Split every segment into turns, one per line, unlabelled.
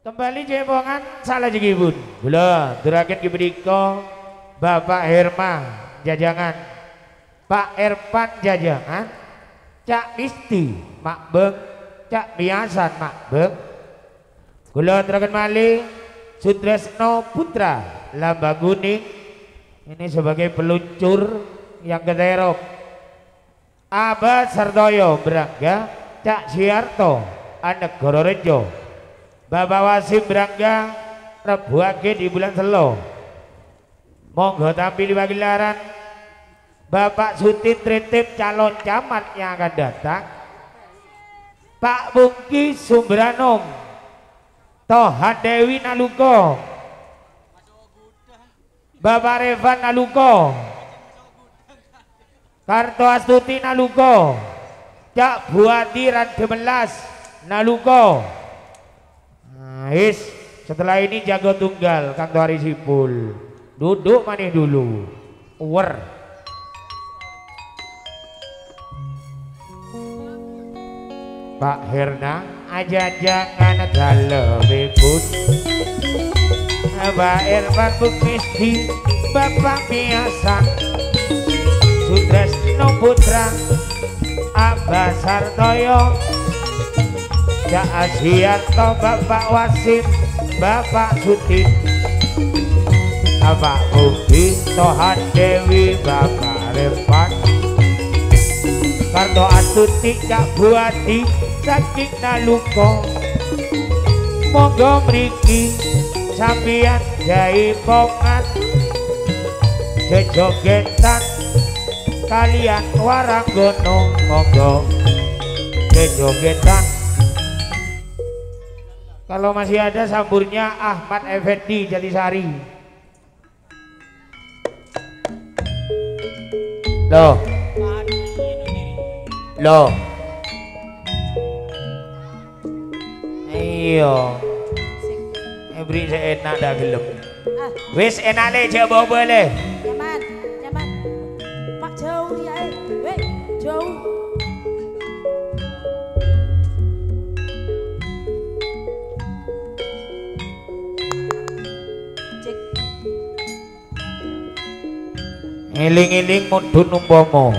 Kembali jempongan salah jegibun. Kula aturaken kiprika Bapak Herma Jajangan, Pak Erpan Jajangan, Cak Misti Makbeng, Cak Biasan Makbeng. Kula aturaken malih Sutresno Putra Lambang Kuning ini sebagai peluncur yang keterok. Abad Sartoyo Brangga, Cak Siarto Anegoro Rejo. Bapak Wasim Brangga rebuake di bulan Selo. Monggo tampil di pagelaran Bapak Sutin Tritip calon camat yang akan datang. Pak Bungki Sumbranom, Toha Dewi Naluko, Bapak Revan Naluko, Karto Astuti Naluko, Cak Buati Randemelas Naluko. Is setelah ini jago tunggal Kang Tuari Sipul duduk manih dulu wer Pak Herna aja jangan dalebekun Pak Irfan Bukmisti Bapak Biasa Sutresno Putra Abah Sartoyo Cak Asianto Bapak Wasim Bapak Sutin Bapak Ubi Tohan Dewi Bapak Revan Karto Astuti Cak Buati Saking Naluko. Monggo mriki sampeyan jaipongan jejogetan kalian waranggono. Monggo jejogetan. Kalau masih ada samburnya Ahmad Effendi Jatisari. Loh. Loh. Iya. Beri seenak dah gelem. Wis enak le coba boleh.
Nyaman, nyaman. Mak jauh dia. Weh, jauh.
Eling-eling mudhun umpama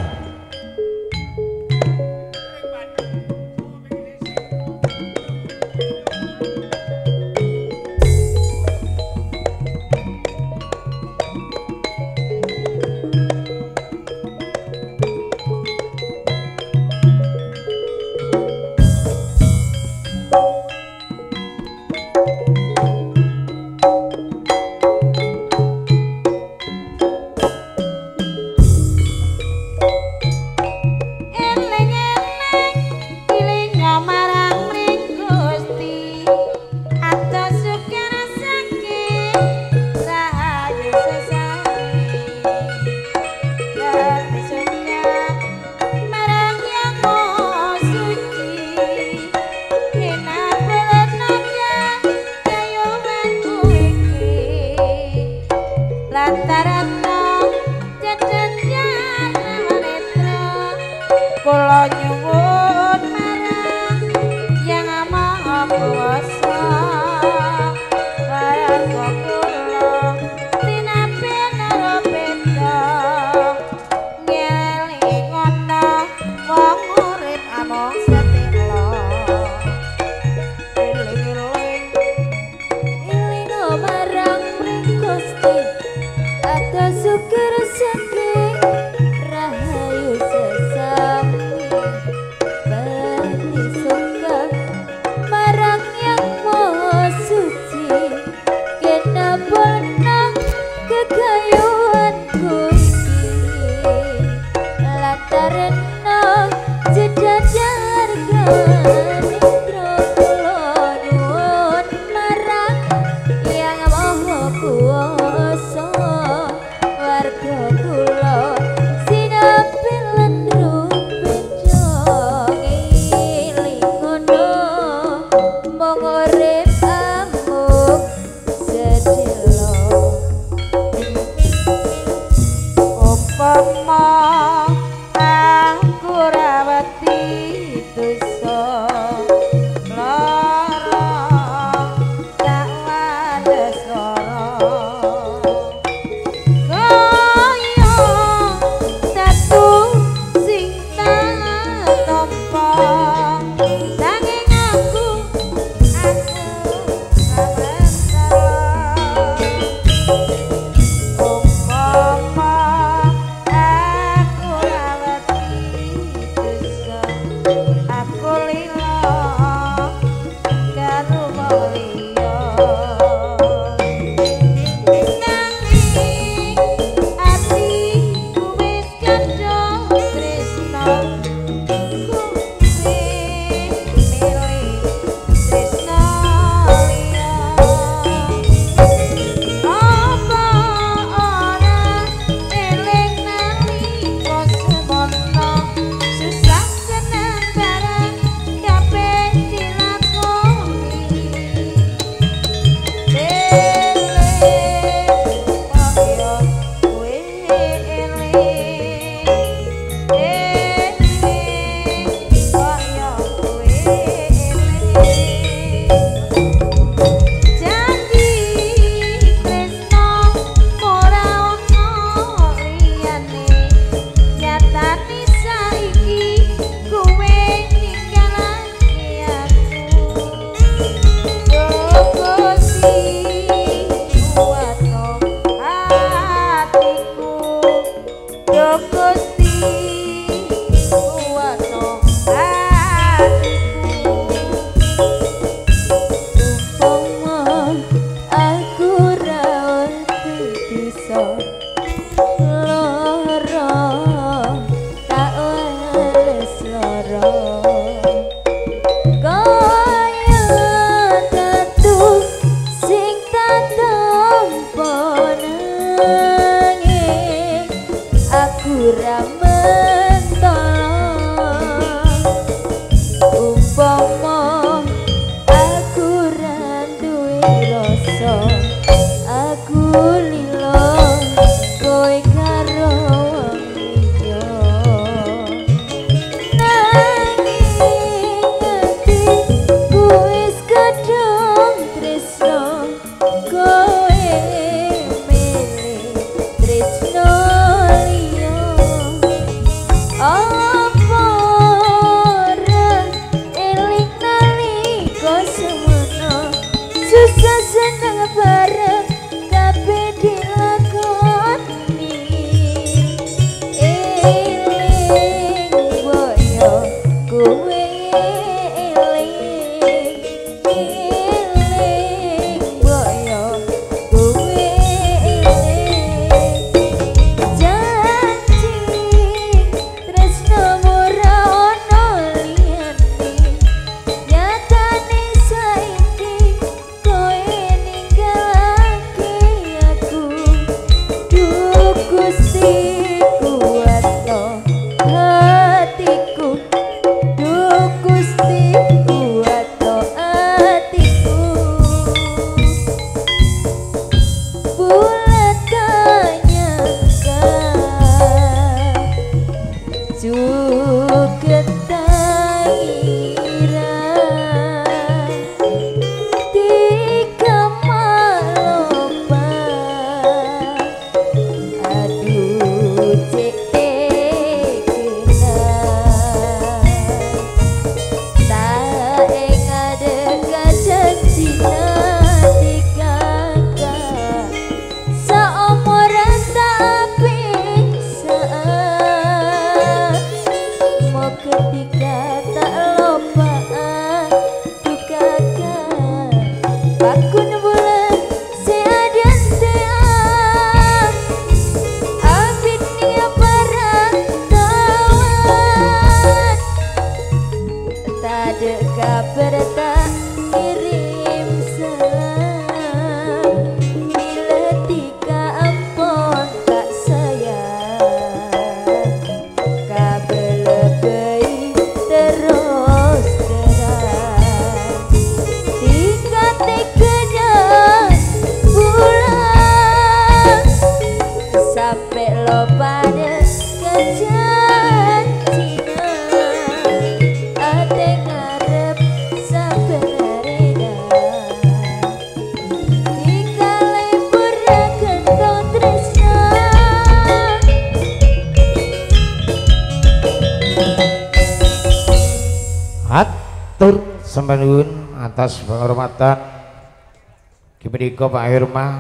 Sampun atas penghormatan kepada Pak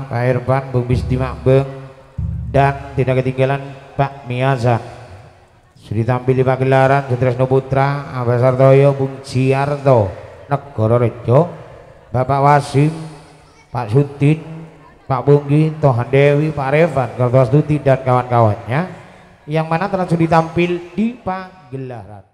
Herman, Bung Bisdi Makbeng, dan tidak ketinggalan Pak Miaza. Sudah tampil di pagelaran Sutresno Putra, Abah Sartoyo, Bung Ciarto, Negoro Rejo, Bapak Wasim, Pak Sutin, Pak Bunggi, Tohan Dewi, Pak Revan, Kartostuti dan kawan-kawannya yang mana telah sudah tampil di pagelaran.